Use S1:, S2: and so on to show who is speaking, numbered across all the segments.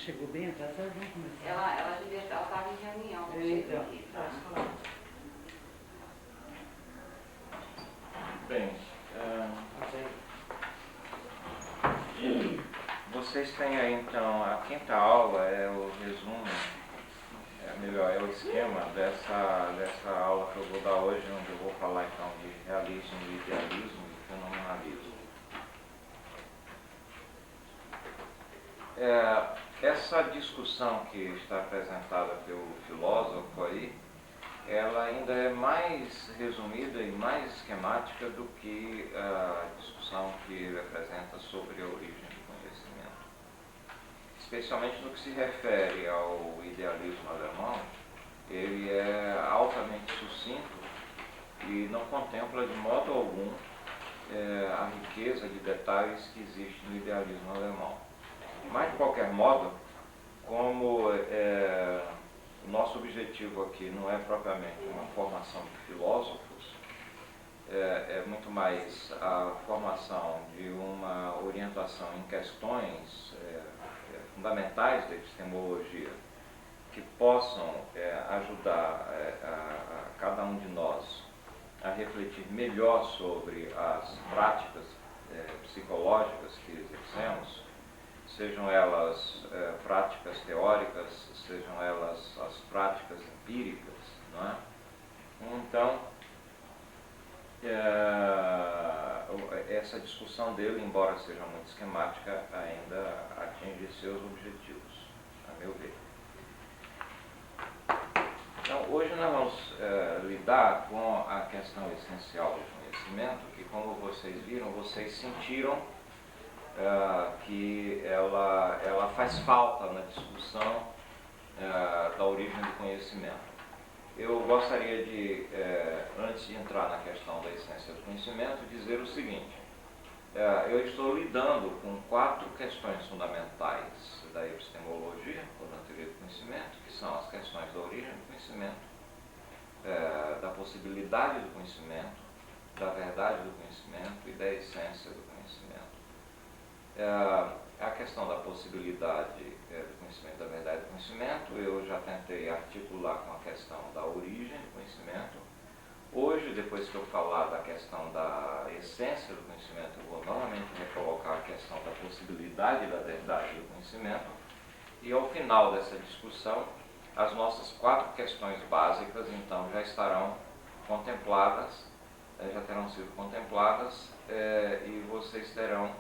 S1: chegou bem atrasada, vamos começar.
S2: Ela estava em reunião.
S1: Então,
S3: Bem, vocês têm aí então a quinta aula, é o resumo, é o esquema dessa aula que eu vou dar hoje, onde eu vou falar então de realismo, idealismo e fenomenalismo. Essa discussão que está apresentada pelo filósofo aí, ela ainda é mais resumida e mais esquemática do que a discussão que ele apresenta sobre a origem do conhecimento. Especialmente no que se refere ao idealismo alemão, ele é altamente sucinto e não contempla de modo algum a riqueza de detalhes que existe no idealismo alemão. Mas, de qualquer modo, como o nosso objetivo aqui não é propriamente uma formação de filósofos, é muito mais a formação de uma orientação em questões fundamentais da epistemologia que possam ajudar a cada um de nós a refletir melhor sobre as práticas psicológicas que exercemos, sejam elas práticas teóricas, sejam elas as práticas empíricas, não é? Então, essa discussão dele, embora seja muito esquemática, ainda atinge seus objetivos, a meu ver. Então, hoje nós vamos lidar com a questão essencial do conhecimento, que, como vocês viram, vocês sentiram que ela faz falta na discussão da origem do conhecimento. Eu gostaria de, antes de entrar na questão da essência do conhecimento, dizer o seguinte: eu estou lidando com 4 questões fundamentais da epistemologia, ou da teoria do conhecimento, que são as questões da origem do conhecimento, da possibilidade do conhecimento, da verdade do conhecimento e da essência do conhecimento. A questão da possibilidade do conhecimento, da verdade do conhecimento, eu já tentei articular com a questão da origem do conhecimento. Hoje, depois que eu falar da questão da essência do conhecimento, eu vou novamente recolocar a questão da possibilidade da verdade do conhecimento. E ao final dessa discussão, as nossas 4 questões básicas, então, já estarão contempladas, já terão sido contempladas, e vocês terão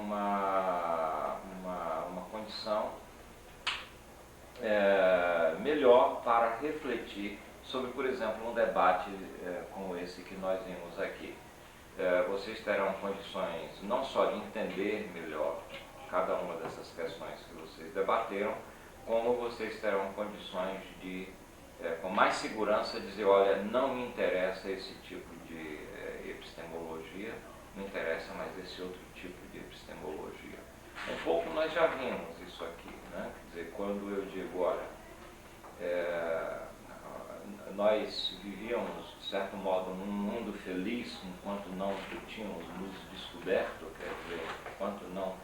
S3: uma condição melhor para refletir sobre, por exemplo, um debate como esse que nós vimos aqui. Vocês terão condições não só de entender melhor cada uma dessas questões que vocês debateram, como vocês terão condições de, com mais segurança, dizer: olha, não me interessa esse tipo de epistemologia, me interessa mais esse outro tipo de epistemologia. Um pouco nós já vimos isso aqui, né? Quer dizer, quando eu digo, olha, nós vivíamos, de certo modo, num mundo feliz enquanto não tínhamos nos descoberto, quer dizer, enquanto não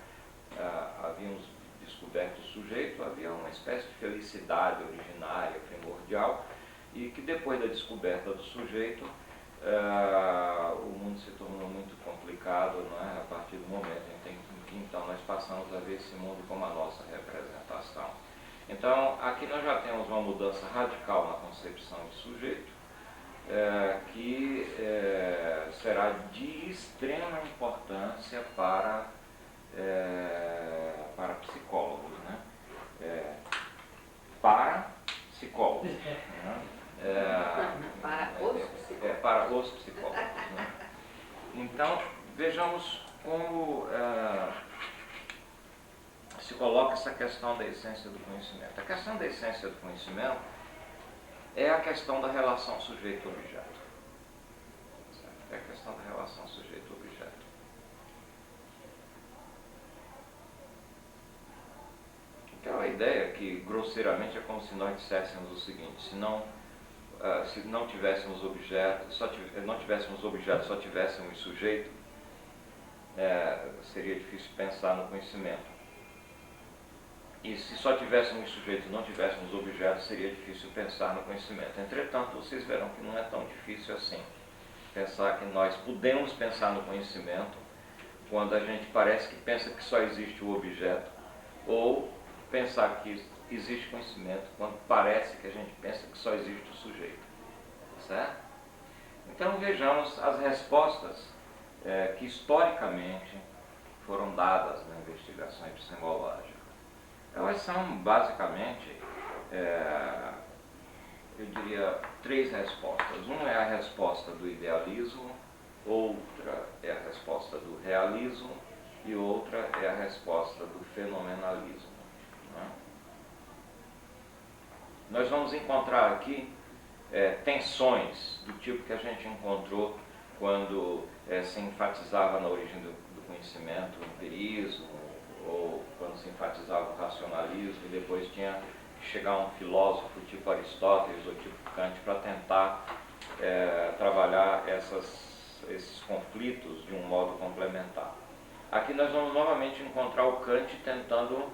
S3: havíamos descoberto o sujeito, havia uma espécie de felicidade originária, primordial, e que depois da descoberta do sujeito, o mundo se tornou muito complicado, não é? A partir do momento em que então nós passamos a ver esse mundo como a nossa representação. Então, aqui nós já temos uma mudança radical na concepção de sujeito, que será de extrema importância para psicólogos, né? Para psicólogos, né? Para os psicólogos, né? Então, vejamos como se coloca essa questão da essência do conhecimento. A questão da essência do conhecimento é a questão da relação sujeito-objeto. É a questão da relação sujeito-objeto. Então, a ideia que, grosseiramente, é como se nós disséssemos o seguinte: se não tivéssemos objeto, só tivéssemos sujeito, seria difícil pensar no conhecimento. E se só tivéssemos sujeitos e não tivéssemos objetos, seria difícil pensar no conhecimento. Entretanto, vocês verão que não é tão difícil assim pensar que nós podemos pensar no conhecimento quando a gente parece que pensa que só existe o objeto, ou pensar que existe conhecimento quando parece que a gente pensa que só existe o sujeito. Certo? Então vejamos as respostas que historicamente foram dadas na investigação epistemológica. Elas são basicamente, eu diria, três respostas. Uma é a resposta do idealismo, outra é a resposta do realismo e outra é a resposta do fenomenalismo. Né? Nós vamos encontrar aqui tensões do tipo que a gente encontrou quando se enfatizava na origem do conhecimento o empirismo, ou quando se enfatizava o racionalismo, e depois tinha que chegar um filósofo tipo Aristóteles ou tipo Kant para tentar trabalhar esses conflitos de um modo complementar. Aqui nós vamos novamente encontrar o Kant tentando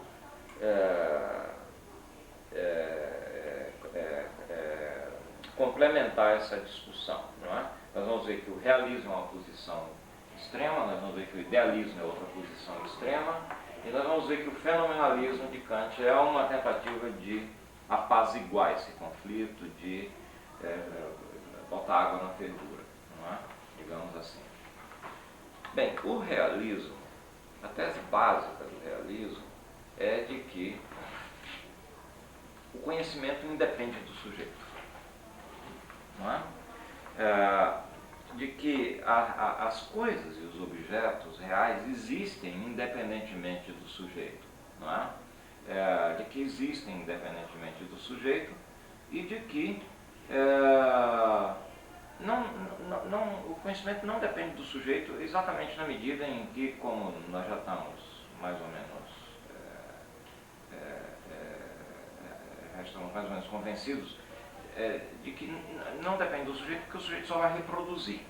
S3: complementar essa discussão, não é? Nós vamos ver que o realismo é uma posição extrema, nós vamos ver que o idealismo é outra posição extrema, e nós vamos ver que o fenomenalismo de Kant é uma tentativa de apaziguar esse conflito, de botar água na fervura, não é? Digamos assim. Bem, o realismo, a tese básica do realismo é de que o conhecimento independe do sujeito. Não é? De que as coisas e os objetos reais existem independentemente do sujeito. Não é? De que existem independentemente do sujeito e de que o conhecimento não depende do sujeito exatamente na medida em que, como nós já estamos mais ou menos estamos mais ou menos convencidos de que não depende do sujeito, porque o sujeito só vai reproduzir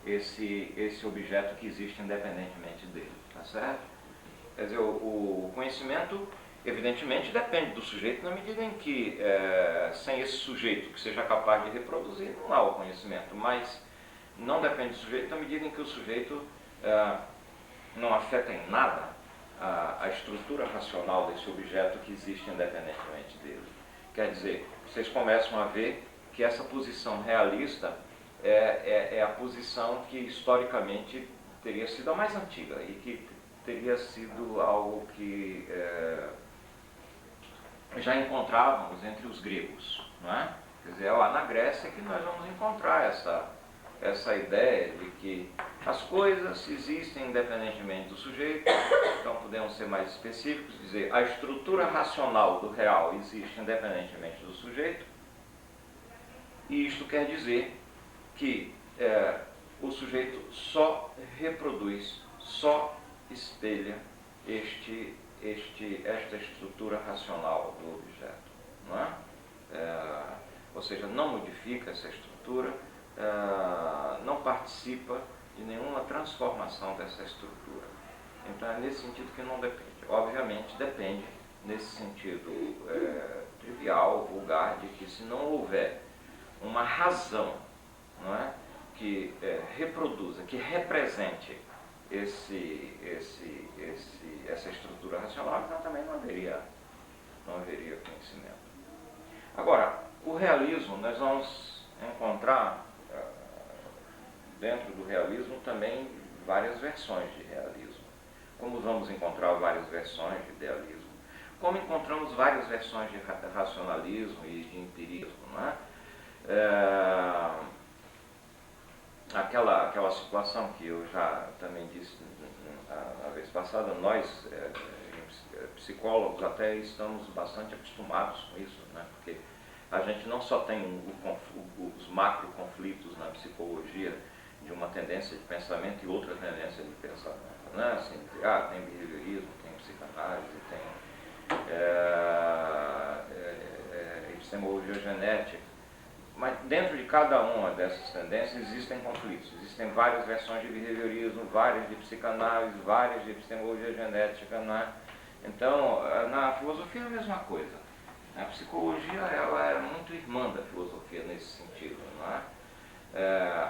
S3: esse objeto que existe independentemente dele, tá certo? Quer dizer, o conhecimento evidentemente depende do sujeito na medida em que sem esse sujeito que seja capaz de reproduzir não há o conhecimento, mas não depende do sujeito na medida em que o sujeito não afeta em nada a estrutura racional desse objeto que existe independentemente dele. Quer dizer, vocês começam a ver que essa posição realista é a posição que historicamente teria sido a mais antiga e que teria sido algo que já encontrávamos entre os gregos, não é? Quer dizer, é lá na Grécia que nós vamos encontrar essa ideia de que as coisas existem independentemente do sujeito. Então podemos ser mais específicos, dizer a estrutura racional do real existe independentemente do sujeito, e isto quer dizer que o sujeito só reproduz, só espelha esta estrutura racional do objeto, não é? Ou seja, não modifica essa estrutura, não participa de nenhuma transformação dessa estrutura. Então é nesse sentido que não depende. Obviamente depende nesse sentido trivial, vulgar, de que se não houver uma razão, não é, que reproduza, que represente essa estrutura racional, então também não haveria conhecimento. Agora, o realismo, nós vamos encontrar dentro do realismo também várias versões de realismo. Como vamos encontrar várias versões de idealismo, como encontramos várias versões de racionalismo e de empirismo, não é? Aquela situação que eu já também disse a vez passada, nós psicólogos até estamos bastante acostumados com isso, né? Porque a gente não só tem os macro conflitos na psicologia de uma tendência de pensamento e outra tendência de pensamento, né? Assim, tem behaviorismo, tem psicanálise, tem epistemologia genética. Mas dentro de cada uma dessas tendências existem conflitos, existem várias versões de behaviorismo, várias de psicanálise, várias de epistemologia genética, né? Então, na filosofia é a mesma coisa. A psicologia ela é muito irmã da filosofia nesse sentido, não é?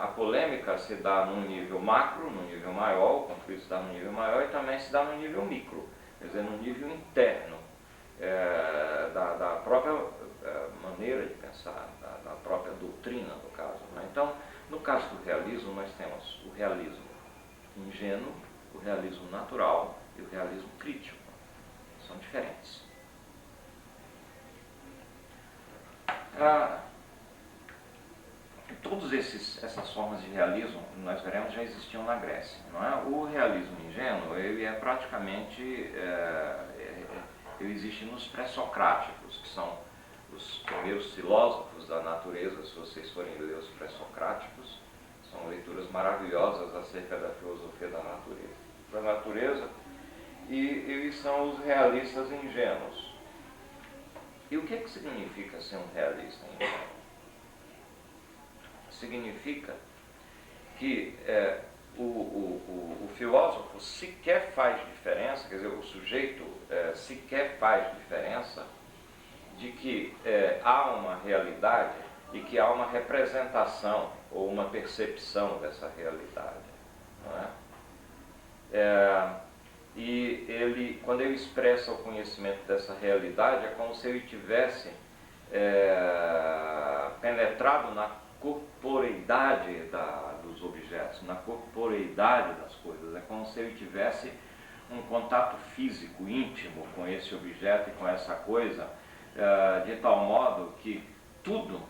S3: A polêmica se dá num nível macro, num nível maior, o conflito se dá num nível maior e também se dá num nível micro, quer dizer, num nível interno da própria maneira de pensar, da própria doutrina, no caso. Né? Então, no caso do realismo, nós temos o realismo ingênuo, o realismo natural e o realismo crítico. São diferentes. Todas essas formas de realismo, nós veremos, já existiam na Grécia. Não é? O realismo ingênuo, ele é praticamente, ele existe nos pré-socráticos, que são os primeiros filósofos da natureza. Se vocês forem ler os pré-socráticos, são leituras maravilhosas acerca da filosofia da natureza, e eles são os realistas ingênuos. E o que significa ser um realista ingênuo? Significa que o filósofo sequer faz diferença, quer dizer, o sujeito sequer faz diferença de que há uma realidade e que há uma representação ou uma percepção dessa realidade. Não é? E ele, quando ele expressa o conhecimento dessa realidade, é como se ele tivesse penetrado na corporeidade dos objetos, na corporeidade das coisas. É como se ele tivesse um contato físico, íntimo com esse objeto e com essa coisa, de tal modo que tudo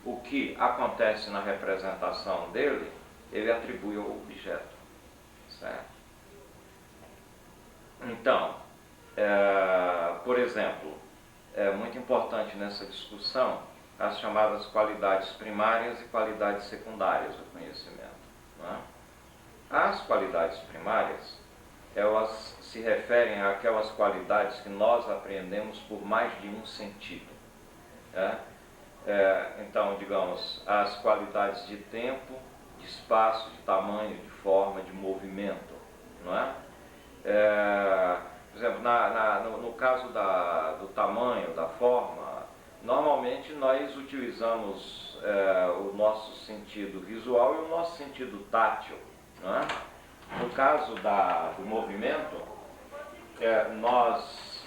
S3: o que acontece na representação dele, ele atribui ao objeto. Certo? Então, por exemplo, é muito importante nessa discussão as chamadas qualidades primárias e qualidades secundárias do conhecimento. Não é? As qualidades primárias, elas se referem àquelas qualidades que nós apreendemos por mais de um sentido. Então, digamos, as qualidades de tempo, de espaço, de tamanho, de forma, de movimento. Não é? Por exemplo, no caso do tamanho, da forma, normalmente nós utilizamos o nosso sentido visual e o nosso sentido tátil. Não é? No caso do movimento, nós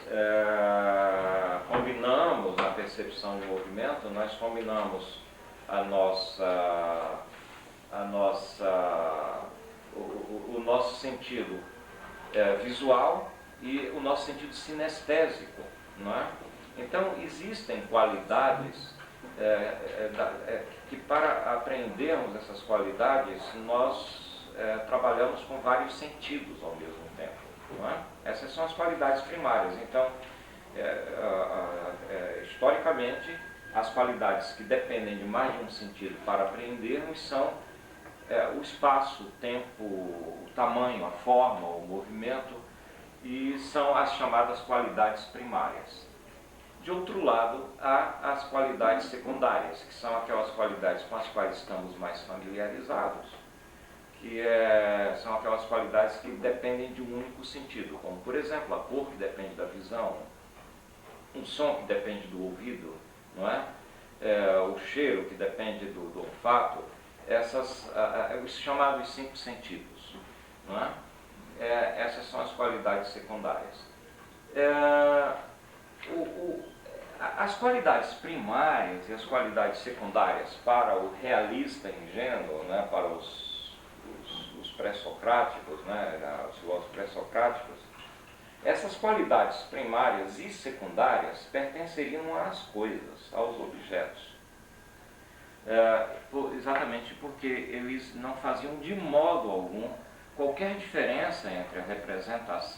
S3: combinamos a percepção de movimento, nós combinamos o nosso sentido visual e o nosso sentido sinestésico. Não é? Então, existem qualidades que, para aprendermos essas qualidades, nós trabalhamos com vários sentidos ao mesmo tempo. Não é? Essas são as qualidades primárias. Então, historicamente, as qualidades que dependem de mais de um sentido para aprendermos são o espaço, o tempo, o tamanho, a forma, o movimento, e são as chamadas qualidades primárias. De outro lado, há as qualidades secundárias, que são aquelas qualidades com as quais estamos mais familiarizados, que são aquelas qualidades que dependem de um único sentido, como, por exemplo, a cor, que depende da visão, um som que depende do ouvido, não é? O cheiro, que depende do olfato, os chamados 5 sentidos. Não é? Essas são as qualidades secundárias. As qualidades primárias e as qualidades secundárias para o realista ingênuo, né, para os pré-socráticos, né, os filósofos pré-socráticos, essas qualidades primárias e secundárias pertenceriam às coisas, aos objetos. Exatamente porque eles não faziam de modo algum qualquer diferença entre a representação